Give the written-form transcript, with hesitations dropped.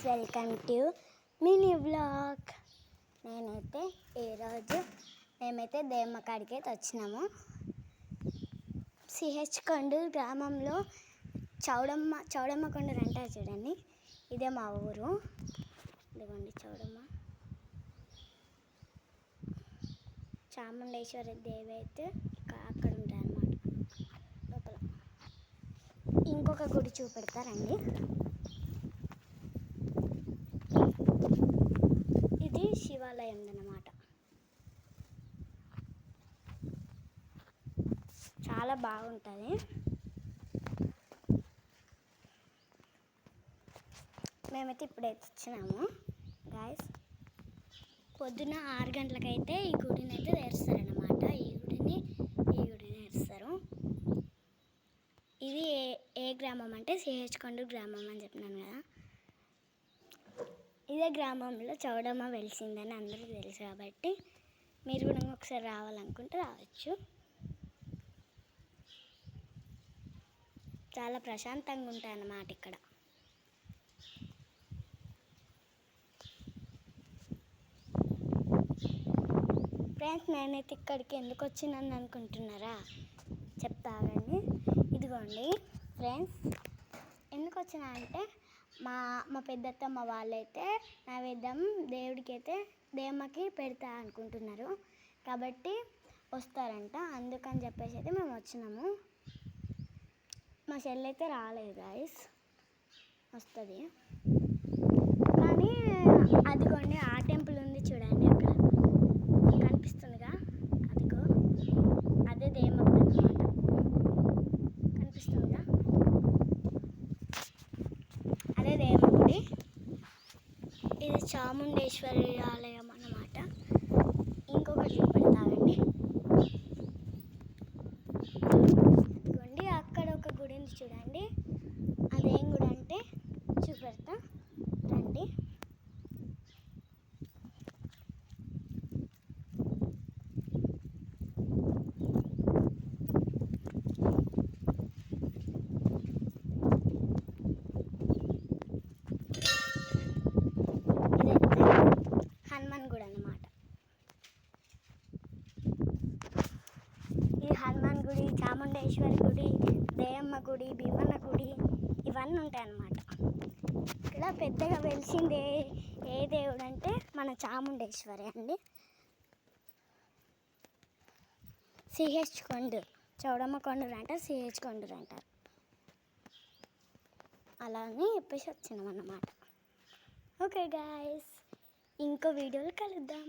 Guys, welcome to mini vlog. మేమైతే దేమ్మ కాడికి అయితే వచ్చినాము. సిహెచ్ కొండూరు గ్రామంలో చౌడమ్మ కొండూరు అంటారు చూడండి, ఇదే మా ఊరు. ఇదిగోండి చౌడమ్మ. చాముండేశ్వరి దేవి అయితే అక్కడ ఉంటాయి అన్నమాట. లోపల ఇంకొక గుడి చూపెడతారండి. ఇది శివాలయం అన్నమాట. చాలా బాగుంటుంది. మేమైతే ఇప్పుడైతే వచ్చినాము గాయస్. పొద్దున్న 6 గంటలకైతే ఈ గుడిని అయితే తెరుస్తారనమాట. ఈ గుడిని తెరుస్తారు. ఇది ఏ గ్రామం అంటే సిహెచ్ కొండూరు గ్రామం అని చెప్పినాను కదా. ఇదే గ్రామంలో చౌడమ్మ వెలిసిందని అందరికీ తెలుసు కాబట్టి మీరు కూడా ఒకసారి రావాలనుకుంటే రావచ్చు. చాలా ప్రశాంతంగా ఉంటాయి అన్నమాట ఇక్కడ. ఫ్రెండ్స్, నేనైతే ఇక్కడికి ఎందుకు వచ్చినాను అనుకుంటున్నారా? చెప్తానండి. ఇదిగోండి ఫ్రెండ్స్, ఎందుకు వచ్చినా అంటే మా పెద్దత్తమ్మ వాళ్ళైతే నైవేద్యం దేవుడికి అయితే దేమ్మకి పెడతా అనుకుంటున్నారు కాబట్టి వస్తారంట. అందుకని చెప్పేసి అయితే మేము వచ్చినాము. మా చెల్లి అయితే రాలేదు గాయస్, వస్తుంది. కానీ అదిగోండి ఆ టెంపుల్ ఉంది చూడండి, అక్కడ కనిపిస్తుందిగా, అదిగో అదే దేమ్మ గుడి అన్నమాట. కనిపిస్తుందిగా, అదే దేమ్మ గుడి. ఇది చాముండేశ్వరి ఆలయం అన్నమాట. ఇంకొకటి చూపెడతానండి. ఇదిగోండి అక్కడ ఒక గుడి ఉంది చూడండి, అదేం గుడి అంటే చూపెడతా రండి. హనుమాన్ గుడి అన్నమాట. ఈ హనుమాన్ గుడి, చాముండేశ్వరి గుడి, దేయమ్మ గుడి, భీమన్న గుడి ఇవన్నీ ఉంటాయి అన్నమాట. ఇక్కడ పెద్దగా వెలిసిందే ఏ దేవుడు అంటే మన చాముండేశ్వరి అండి. సిహెచ్ కొండూరు, చౌడమ్మ కొండూరు అంటారు, సిహెచ్ కొండూరు అంటారు. అలానే చెప్పేసి వచ్చినాం అన్నమాట. ఓకే గాయస్, ఇంకో వీడియోలో కలుద్దాం.